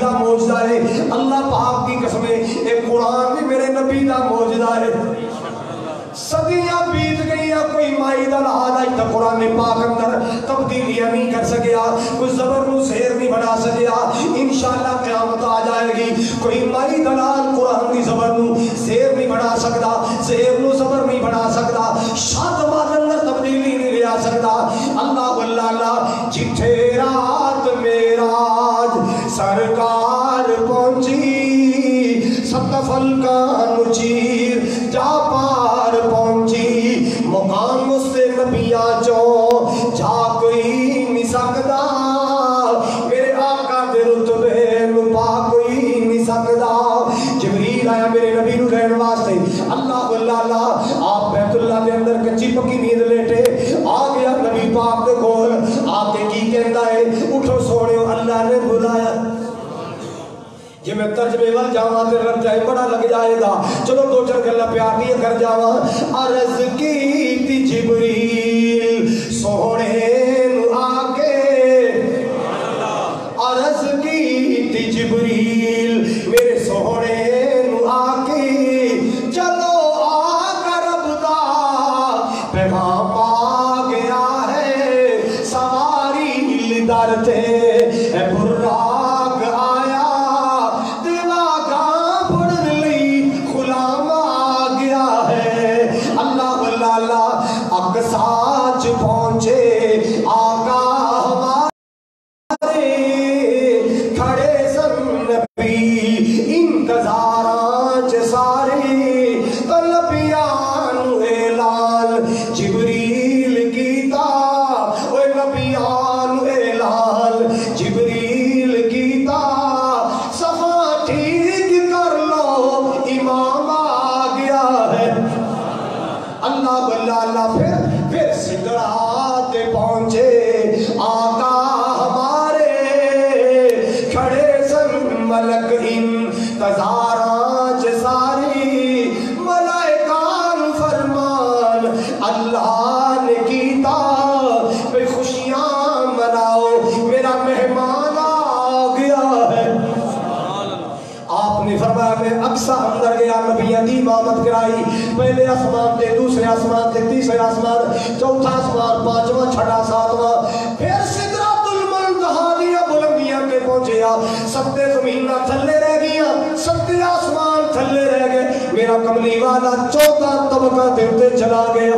دا موجزہ ہے اللہ پاک کی قسم ایک قرآن بھی میرے نبی دا موجزہ ہے صدیاں بیت گئی کوئی مائی دا لحاظ تا قرآن پاک اندر تبدیلیاں نہیں کر سکیا کوئی زبر نو زہر نہیں بنا سکیا انشاءاللہ قیامت آ جائے گی کوئی مائی دلال قرآن دی زبر نو زہر نہیں بنا سکتا زہر نو زبر نہیں بنا سکتا شاد بعد اندر تبدیلی نہیں لیا سکتا اللہ واللہ جتھے رات معراج سرکار پہنچی صدف الکان چیر جا پار پہنچی مقام اس سے نبیاں جو جا کوئی نہیں سکتا میرے آقا دے رتبے نپا کوئی نہیں سکتا جبریل آیا میرے نبی نو رہن واسطے اللہ واللہ آپ بیت اللہ دے اندر کچی پکی نیند لیٹے آ گیا نبی پاک دے کول آ کے کی کہندا ہے اٹھو سوڑیو اللہ نے بلایا جی میں ترجمے وال جاواں تے رب جائے بڑا لگ جائے گا چلو دو چار گلاں پیار نہیں کر جاواں عرض کیتی جبریل سونے نو آ کے عرض کیتی جبریل میرے سونے نو آ کے چلو آ کر رب دا پیغام آ گیا ہے سواری در تے براق آیا ساچ پہنچے آقا ہمارے کھڑے سن نبی انتظارات سارے نبیان اعلان جبریل کیتا اوے نبیان اعلان جبریل کیتا صفا ٹھیک کر لو امام آ گیا ہے اللہ واللہ پھر سدرات پہنچے آقا ہمارے کھڑے سن ملک انتظارات ساری ملائکان فرمان اللہ نے کیتا بے خوشیاں مناؤ میرا مہمان آ گیا ہے آپ نے فرمایا میں اقصی اندر گیا نبیوں کی امامت کرائی پہلے آسمان تے دوسرے آسمان تے تیسرے آسمان چوتھا آسمان پانچواں چھٹا ساتواں پھر سدرۃ المنتہا دیا بلندیاں تے پہنچیا ستے زمیناں تھلے رہ گیا ستے آسمان تھلے رہ گئے میرا کملی والا چوتھا طبقہ تے تے چلا گیا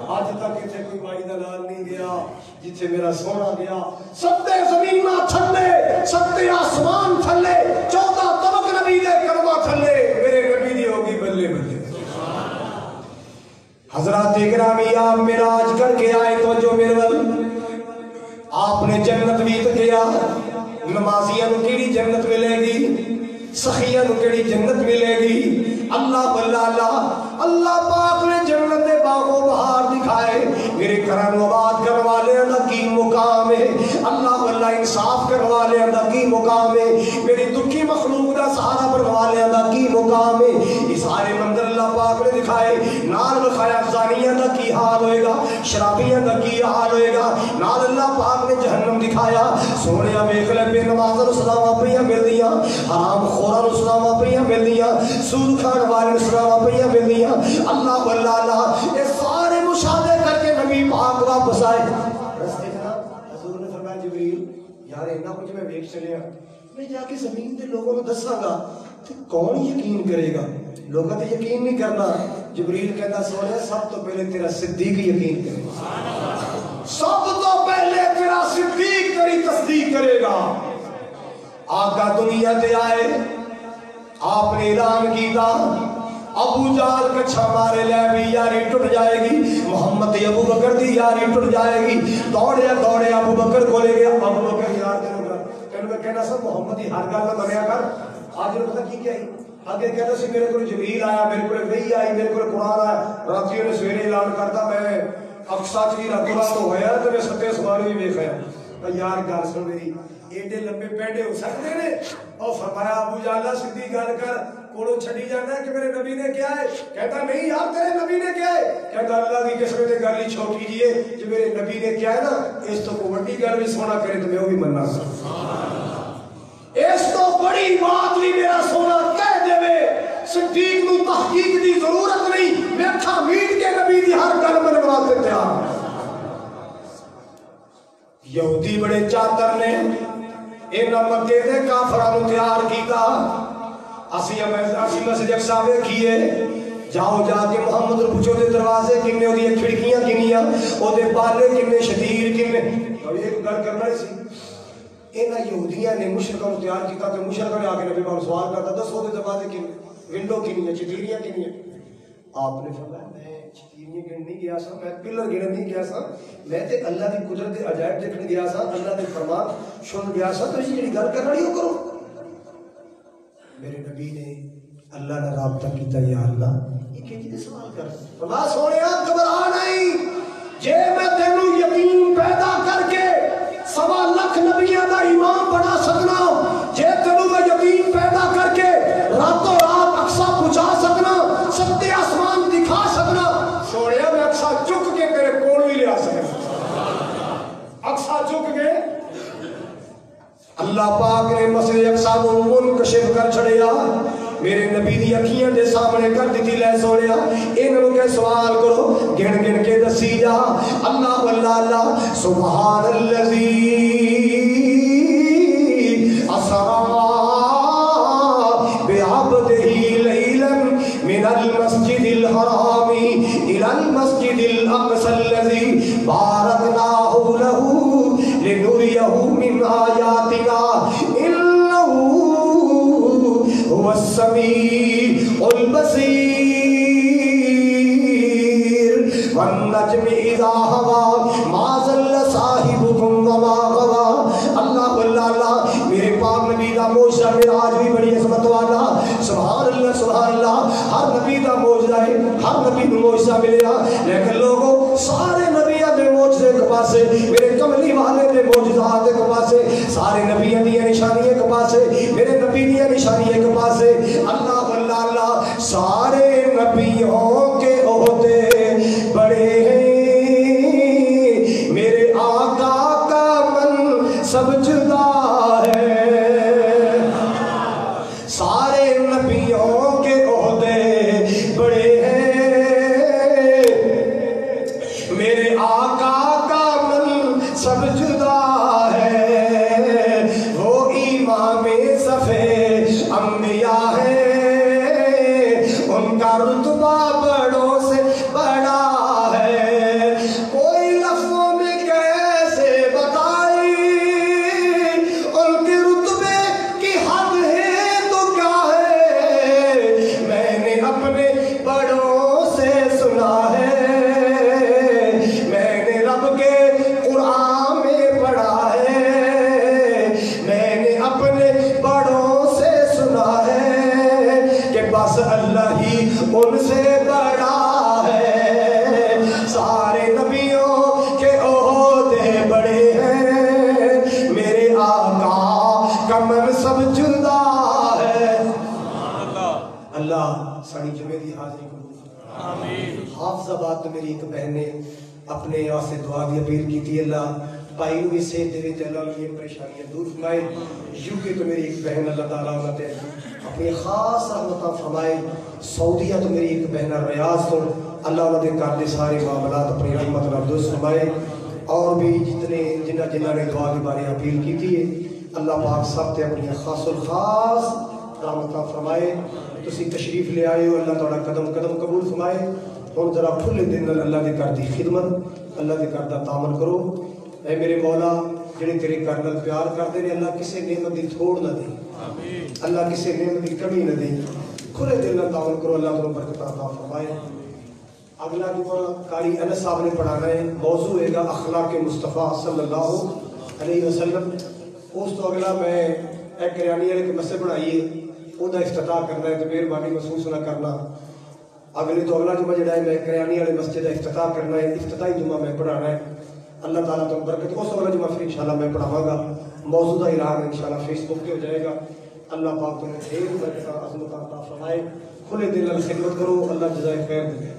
آج تک اتنے کوئی مائی دلال نہیں گیا جتھے میرا سونا گیا ستے زمیناں تھلے ستے آسمان تھلے چوتھا طبق نبی دے کرما تھلے میرے نبی دی ہوگی بلے بلے حضرات اکرامی آپ معراج کر کے آئے تو جو میرے ول آپ نے جنت بیت گیا نمازیاں نو کیڑی جنت ملے گی سخیاں نو کیڑی جنت ملے گی اللہ واللہ اللہ پاک نے جنت دے باغ و بہار دکھائے میرے کرم آباد کرنے والے دا کی مقام ہے اللہ واللہ انصاف کرنے والے دا کی مقام ہے میری دکھی مخلوق دا سہارا بننے والے دا کی مقام ہے یہ سارے منظر اللہ پاک نے دکھائے نال بخایا زانیاں دا کی حال ہوئے گا شرابیاں دا کی حال ہوئے گا نال اللہ پاک نے جہنم دکھایا سونیا ویکھ لے بے نمازاں نو سزاواں پئیاں ملدیاں حرام خوراں نو سزاواں پئیاں ملدیاں سود کھان والے نو سزاواں پئیاں ملدیاں اللہ واللہ یہ سارے مشاہدے کر کے نبی پاک واپس آئے رستے جناب حضور نے فرمایا جبریل یار اتنا کچھ میں ویکھ چلیا میں جا کے زمین دے لوگوں کو دساں گا تو کون یقین کرے گا لوگوں تے یقین نہیں کرنا جبریل کہتا سونے سب تو پہلے تیرا صدیق یقین کرے گا سب تو پہلے تیرا صدیق تیری تصدیق کرے گا آقا دنیا تے آئے آپ نے اعلان کیتا ابو جال کچھا مارے لے بھی یاری ٹوٹ جائے گی محمد ابو بکر دی یاری ٹوٹ جائے گی دوڑے ابو بکر کو لے گیا ابو بکر یار تینوں میں کہنا سب محمد ہی ہر گل نہ منیا کر آج نے پتہ کی آئی آگے کہتا سی میرے کو جبریل آیا میرے کو وحی آئی میرے کو قرآن آیا راتیوں نے سویرے اعلان کرتا میں اقصا چلی رات تو ہویا تو میں ستے سواری بھی ویکھیا یار گل سن میری ایڈے لمبے پیڈے ہو سکتے نے اور فرمایا ابو جالا سیدھی گل کر کوڑو چھڈی جانا ہے کہ میرے نبی نے کیا ہے کہتا نہیں یار تیرے نبی نے کیا ہے کہتا اللہ کی قسم تے گل ہی چھوٹی جی ہے جو میرے نبی نے کیا ہے نا اس تو کو بڑی گل بھی سونا کرے تو میں وہ بھی مننا اس تو بڑی بات بھی میرا سونا کہہ دے صدیق نو تحقیق دی ضرورت نہیں، ویکھا میٹ کے نبی دی ہر گل منن واسطے تیار ہے۔ یہودی بڑے چاتر نے انہاں مکے دے کافراں نو تیار کیتا، اسی مسجد اقصی ویکھیے، جاؤ جا کے محمد رو پوچھو دے دروازے کنے، او دی کھڑکیاں کنیاں، او دے بالے کنے، شتیر کنے۔ اب ایک گل کرنا سی، انہاں یہودیاں نے مشرکاں نو تیار کیتا تے مشرکاں نے آ کے نبی پاک سوال کرتا دسو دے دروازے کنے، ونڈو کنیاں، چتیریاں کنیاں؟ آپ نے فرمایا میں چتیریاں گن نہیں گیا سا، میں پلر گن نہیں گیا سا، میں تے اللہ دی قدرت دے عجائب دیکھنے گیا سا، اللہ دے فرمان سن گیا سا، تو جڑی گل کرنا نہیں کرو۔ میرے نبی نے اللہ نے رابطہ کیتا، یا اللہ یہ کیجی دے سوال کر، فرمایا سونیا گھبرا نہیں، جے میں تینوں یقین پیدا کر کے 1.25 لاکھ نبیاں دا امام بنا سکنا، جے تینوں میں یقین پیدا کر کے راتوں رات اقصی پہنچا سکنا، ستے آسمان دکھا سکنا، سونیا میں اقصی چک کے تیرے کول بھی لیا سکنا، اقصی چک کے۔ اللہ پاک نے مسجد اقصی کو منکشف کر چھڑیا، میرے نبی دی اکھیاں دے سامنے کر دیتی، لے سونیا انہوں کے سوال کرو، گن گن کے دسی جا۔ اللہ واللہ اللہ سبحان الذی اسرا بعبدہ لیلا من المسجد الحرام الى المسجد الاقصى الذي باركناه له لنريه من آیاتنا انه هو السمیع البصیر والنجم اذا هوى ما ضل صاحبكم وما غوى۔ اللہ واللہ میرے پاک نبی دا معجزہ معراج بھی بڑی عظمت والا، سبحان اللہ سبحان اللہ، ہر نبی دا معجزہ ہے، ہر نبی نو معجزہ ملیا، لیکن لوگوں سارے نبیوں دے معجزے ایک پاسے، میرے کملی والے دے معجزات ایک پاسے، سارے نبیوں دی نشانی ایک پاسے، میرے نبی دی نشانی ایک پاسے۔ اللہ واللہ اللہ سارے نبیوں کے عہدے بڑے ہیں، میرے آقا کا من سب جدا ہے، سارے نبیوں کے عہدے بڑے ہیں، میرے آقا کا من سب جدا ہے، وہ امام صفے انبیاء ہے، ان کا رتبہ بڑوں سے بڑا ہے، کوئی لفظوں میں کیسے بتائی ان کے رتبے کی حد ہے تو کیا ہے، میں نے اپنے بڑوں سے سنا ہے، میں نے رب کے قرآن میں پڑھا ہے، میں نے اپنے بڑوں سے سنا ہے کہ بس اللہ ہی ان سے بڑا ہے، سارے نبیوں کے عہدے بڑے ہیں، میرے آقا کا من سب جدا ہے۔ اللہ ساڑی جمعے دی حاضری کو حافظ آباد تو میری ایک بہن نے اپنے واسطے دعا دی اپیل کی تھی، اللہ بھائی نو بھی صحت دے تے اللہ یہ پریشانیاں دور فرمائے۔ یو کے تو میری ایک بہن اللہ تعالیٰ انہوں نے اپنی خاص رحمتہ فرمائے، سعودیہ تو میری ایک بہن ریاض تو اللہ انہوں نے کر دے سارے معاملات اپنی رحمت درست فرمائے، اور بھی جتنے جنہ نے دعا کے بارے اپیل کی تھی اللہ پاک سب تے اپنی خاص الخاص رحمتہ فرمائے۔ تسی تشریف لے آئے ہو، اللہ تعالیٰ قدم قدم قبول فرمائے، اور ذرا کھلے دن اللہ دے کر دی خدمت، اللہ دے کر دا تعامل کرو۔ اے میرے مولا جڑے تیرے گھر نال پیار کرتے ہیں، اللہ کسی نعمت دی تھوڑ نہ دے، اللہ کسی نعمت دی کمی نہ دے، کھلے دل نال تعامل کرو، اللہ تمہیں برکت عطا فرمائے۔ اگلا دعا قاری انس صاحب نے پڑھانا ہے، موضوع ہے گا اخلاق مصطفیٰ صلی اللہ علیہ وسلم۔ اس تو اگلا میں ایک کریانی والے کے مسئلے بنائیے، وہ دا افتتاح کرنا ہے تو مہربانی محسوس نہ کرنا۔ اگلے تو اگلا جمعہ جڑا ہے میں کریانی والے مسجد کا افتتاح کرنا ہے، افتتاحی جمعہ میں پڑھانا ہے، اللہ تعالیٰ تم برکت۔ اس اگلا جمعہ پھر انشاءاللہ میں پڑھاواں گا، موضوع کا اعلان انشاءاللہ فیس بک پہ ہو جائے گا۔ اللہ پاک تمہیں ڈھیر برکت عظمت عطا فرمائے، کھلے دل خدمت کرو، اللہ جزائے خیر دے۔